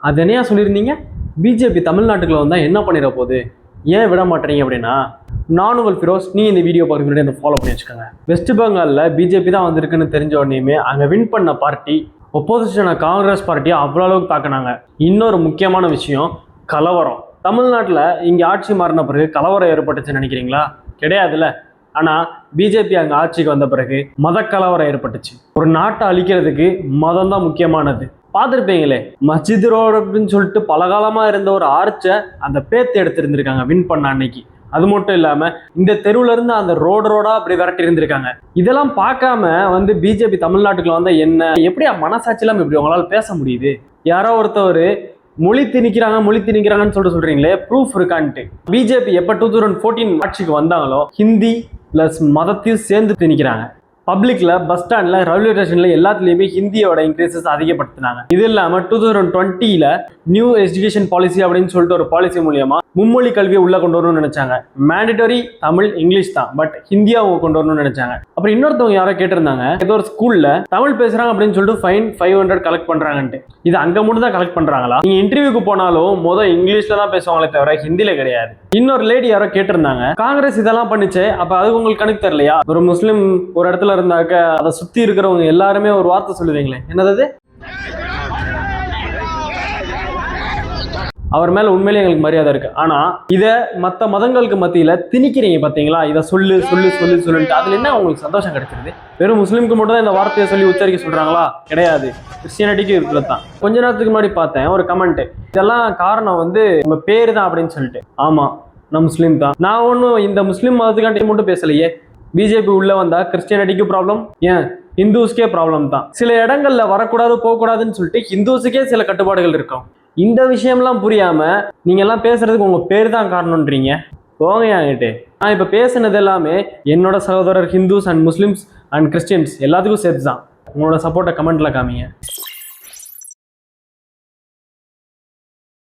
அது என்னையா சொல்லியிருந்தீங்க? பிஜேபி தமிழ்நாட்டுக்குள்ள வந்தால் என்ன பண்ணிட போகுது, ஏன் விட மாட்டேறீங்க அப்படின்னா, நான் உங்கள் ஃபிரோஸ். நீ இந்த வீடியோ பார்க்க முன்னாடி அந்த ஃபாலோ பண்ணி வச்சுக்கோங்க. வெஸ்ட் பெங்காலில் பிஜேபி தான் வந்திருக்குன்னு தெரிஞ்ச உடனேயுமே அங்கே வின் பண்ண பார்ட்டி ஒப்போசிஷனாக காங்கிரஸ் பார்ட்டியை அவ்வளோ அளவுக்கு தாக்கினாங்க. இன்னொரு முக்கியமான விஷயம், கலவரம். தமிழ்நாட்டில் இங்கே ஆட்சி மாறின பிறகு கலவரம் ஏற்பட்டுச்சுன்னு நினைக்கிறீங்களா? கிடையாதுல்ல. ஆனால் பிஜேபி அங்கே ஆட்சிக்கு வந்த பிறகு மத கலவரம் ஏற்பட்டுச்சு. ஒரு நாட்டை அழிக்கிறதுக்கு மதம் தான் முக்கியமானது. பார்த்துருப்பீங்களே, மஸ்ஜித் ரோடு அப்படின்னு சொல்லிட்டு பலகாலமாக இருந்த ஒரு ஆர்ச்சை அந்த பேத்து எடுத்துருந்துருக்காங்க வின் பண்ண அன்னைக்கு. அது மட்டும் இல்லாமல் இந்த தெருவுல இருந்து அந்த ரோடா அப்படி விரட்டி இருந்திருக்காங்க. இதெல்லாம் பார்க்காம பிஜேபி தமிழ்நாட்டுக்குள்ள வந்தால் என்ன, எப்படியா மனசாட்சியெல்லாம் இப்படி உங்களால் பேச முடியுது? யாரோ ஒருத்தவர் மொழி திணிக்கிறாங்கன்னு சொல்றீங்களே, ப்ரூஃப் இருக்கான்ட்டு. பிஜேபி எப்போ 2014 ஆட்சிக்கு வந்தாங்களோ ஹிந்தி பிளஸ் மதத்தையும் சேர்ந்து திணிக்கிறாங்க. பப்ளிக்ல, பஸ் ஸ்டாண்ட்ல, ரயில்வே ஸ்டேஷன்ல எல்லாத்துலயுமே ஹிந்தியோட இன்க்ரீசஸ் அதிகப்படுத்தினாங்க. இது இல்லாம 2020 நியூ எஜுகேஷன் பாலிசி அப்படின்னு சொல்லிட்டு ஒரு பாலிசி மூலியமா மும்மொழி கல்வியை உள்ள கொண்டு வரணும்னு நினைச்சாங்க. மேண்டட்டரி தமிழ் இங்கிலீஷ் தான், பட் ஹிந்தியா அவங்க கொண்டு வரணும்னு நினைச்சாங்க. அப்புறம் இன்னொருத்தவங்க யாரோ கேட்டிருந்தாங்க, ஏதோ ஒரு ஸ்கூல்ல தமிழ் பேசுறாங்க அப்படின்னு சொல்லிட்டு ஃபைன் 500 கலெக்ட் பண்றாங்கன்ட்டு. இது அங்க மட்டும் தான் கலெக்ட் பண்றாங்களா? நீங்க இன்டர்வியூக்கு போனாலும் இங்கிலீஷ்ல தான் பேசுவாங்களே தவிர ஹிந்தியில கிடையாது. இன்னொரு லேடி யாரோ கேட்டிருந்தாங்க, காங்கிரஸ் இதெல்லாம் பண்ணிச்சு, அப்ப அது உங்களுக்கு கணக்கு தெரியலையா? ஒரு முஸ்லிம் ஒரு இடத்துல இருந்தாக்க அதை சுத்தி இருக்கிறவங்க எல்லாருமே ஒரு வார்த்தை சொல்லுவீங்களே, என்னது? அவர் மேல உண்மையிலேயே எங்களுக்கு மரியாதை இருக்கு. ஆனா இதை மற்ற மதங்களுக்கு மத்தியில திணிக்கிறீங்க பாத்தீங்களா? இதை சொல்லுன்ட்டு அதுல என்ன உங்களுக்கு சந்தோஷம் கிடைச்சிருது? வெறும் முஸ்லீமுக்கு மட்டும் தான் இந்த வார்த்தையை சொல்லி உச்சரிக்க சொல்றாங்களா? கிடையாது, கிறிஸ்டியானிட்டிக்கு இருக்கிறது. கொஞ்ச நேரத்துக்கு முன்னாடி பார்த்தேன் ஒரு கமெண்ட், இதெல்லாம் காரணம் உங்க பேரு தான் அப்படின்னு சொல்லிட்டு. ஆமா, நான் முஸ்லீம் தான். நான் ஒன்றும் இந்த முஸ்லீம் மதத்துக்காண்டி மட்டும் பேசலையே. பிஜேபி உள்ள வந்தா கிறிஸ்டியானிட்டிக்கு ப்ராப்ளம், ஏன் ஹிந்துஸ்க்கே ப்ராப்ளம் தான். சில இடங்கள்ல வரக்கூடாது போகக்கூடாதுன்னு சொல்லிட்டு ஹிந்துஸுக்கே சில கட்டுப்பாடுகள் இருக்கும். இந்த விஷயம்லாம் புரியாம நீங்க எல்லாம் பேசுறதுக்கு உங்க பேர் தான் காரணம்ன்றீங்க. போங்க என்கிட்ட. நான் இப்ப பேசுனது எல்லாமே என்னோட சகோதரர் Hindus and Muslims and Christians எல்லாத்துக்கும் சேர்த்து தான். உங்களோட சப்போர்ட்டை கமெண்ட்ல காமிங்க.